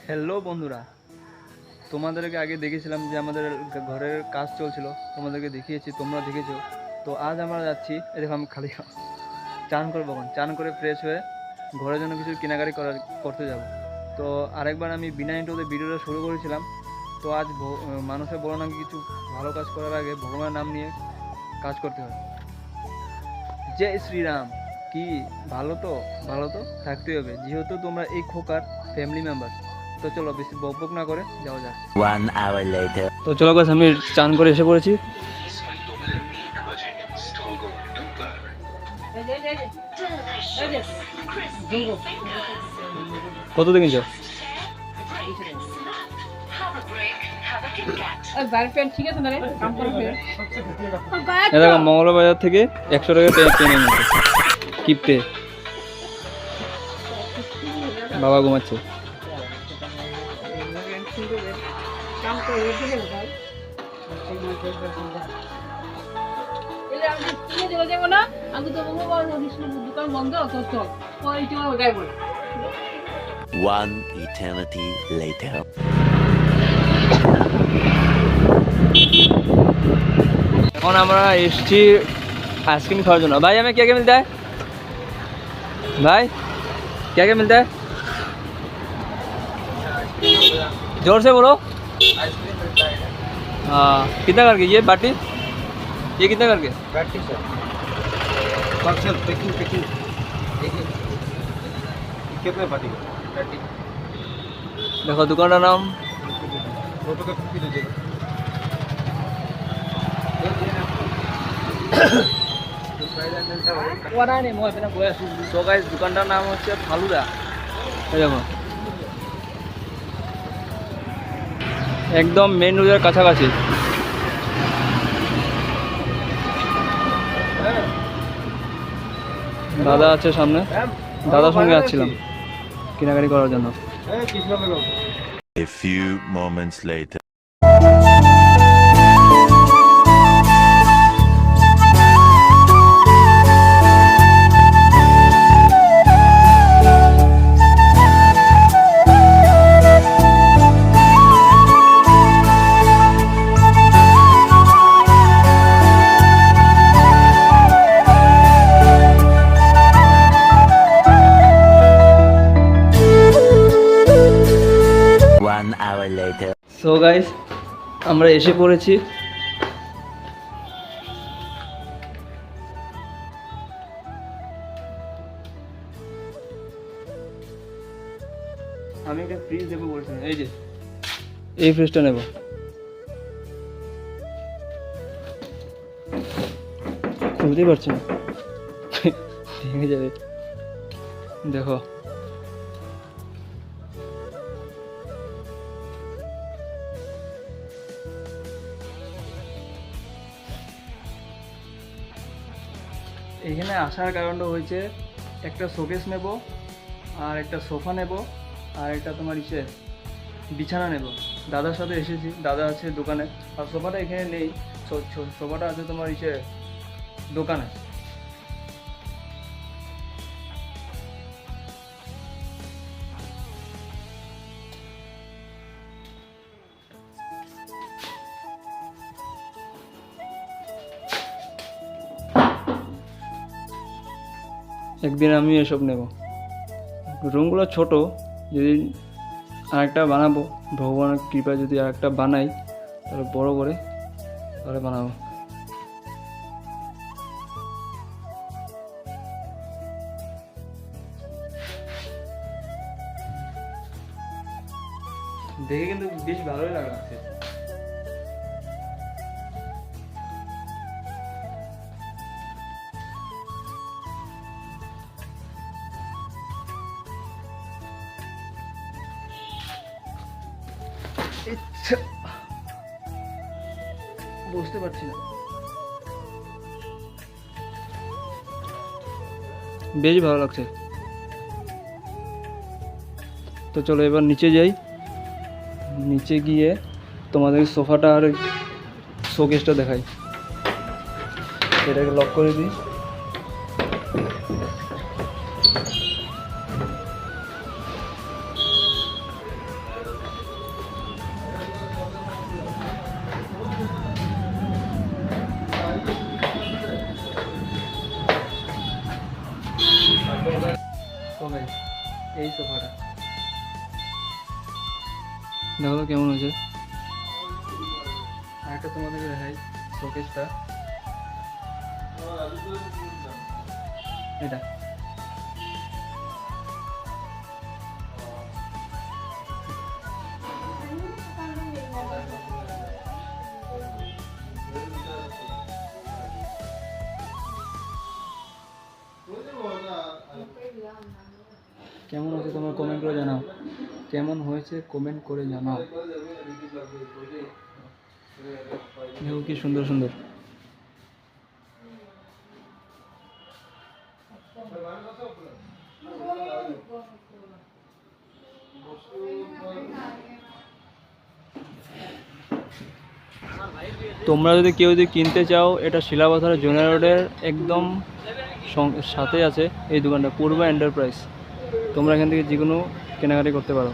Hello বন্ধুরা, তোমাদেরকে আগে দেখেছিলাম যে আমাদের ঘরের কাজ চলছিল, তোমাদেরকে দেখিয়েছি, তোমরা দেখেছো। তো আজ আমরা যাচ্ছি, এই দেখো আমি খালি চান করবো, চান করে ফ্রেশ হয়ে ঘরের জন্য কিছু কেনাকাটি করতে যাব। তো আরেকবার আমি বিনা ইন্ট্রোতে ভিডিওটা শুরু করেছিলাম। তো আজ মানুষে বলো নাকি কিছু ভালো কাজ করার আগে ভগবানের নাম নিয়ে কাজ করতে হয়। জয় শ্রীরাম। কি ভালো তো, ভালো তো থাকতেই হবে, যেহেতু তোমরা এই খোকার ফ্যামিলি মেম্বার। তো চলো বেশি বকবক না করে যাওয়া যাক। 1 hour later. তো চলো গাছ, আমি চান করে এসে পড়েছি। কত দেখেছ? দেখো মঙ্গলবাজার থেকে 100 টাকা পেয়ে নিয়েছে কিপটে। বাবা ঘুমাচ্ছে। One eternity later. এখন আমরা এসছি आइसक्रीम खाने जন্য। भाई हमें क्या क्या मिलता है? भाई क्या क्या मिलता है? जोर से बोलो। आइसक्रीम मिलता है। हाँ, कितना करके ये बाटी? ये कितना करके? बाटी सर। पार्सल पैकिंग कितने बाटी? बाटी। देखो दुकान का नाम। फोटो का कॉपी दीजिएगा। तो गाइस दुकानটার নাম হচ্ছে ফালুদা। এই দেখো একদম মেন রোডের কাছাকাছি। দাদা আছে সামনে, দাদার সঙ্গে যাচ্ছিলাম কেনাকাটি করার জন্য। A few moments later. So guys আমরা এসে পড়েছি। আমি একটা ফ্রিজ দেবো বলছিলাম, এই যে এই ফ্রিজটা নেব। খুলতেই পারছি না, ভেঙে যাবে। দেখো এখানে আসার কারণটা হয়েছে, একটা শোকেস নেব, আর একটা সোফা নেব, আর একটা তোমার বিছানা নেব। দাদার সাথে এসেছি, দাদা আছে দোকানে, আর সোফাটা এখানে নেই। সোফাটা আছে তোমার দোকানে। একদিন আমি এসব নেব। রুমগুলো ছোট, যদি আরেকটা বানাবো, ভগবানের কৃপায় যদি আরেকটা বানাই তাহলে বড় করে তাহলে বানাবো। দেখে কিন্তু বেশ ভালোই লাগছে। বুঝতে পারছি না, বেশ ভালো লাগছে। তো চলো এবার নিচে যাই, নিচে গিয়ে তোমাদের সোফাটা আর শোকেসটা দেখাই। এটাকে লক করে দিই। এই সোফাটা দেখো তো কেমন হয়েছে। আরেকটা তোমাদেরকে দেখাই শোকেসটা, এটা কেমন হয়েছে তোমরা কমেন্ট করে জানাও, কেমন হয়েছে কমেন্ট করে জানাও। দেখো কি সুন্দর সুন্দর। তোমরা যদি কিনতে চাও, এটা শিলাবতরা জুনিয়র রোডের একদম সাথে আছে এই দোকানটা, পূর্বা এন্টারপ্রাইজ। তোমরা এখান থেকে যে কোনো কেনাকাটি করতে পারো।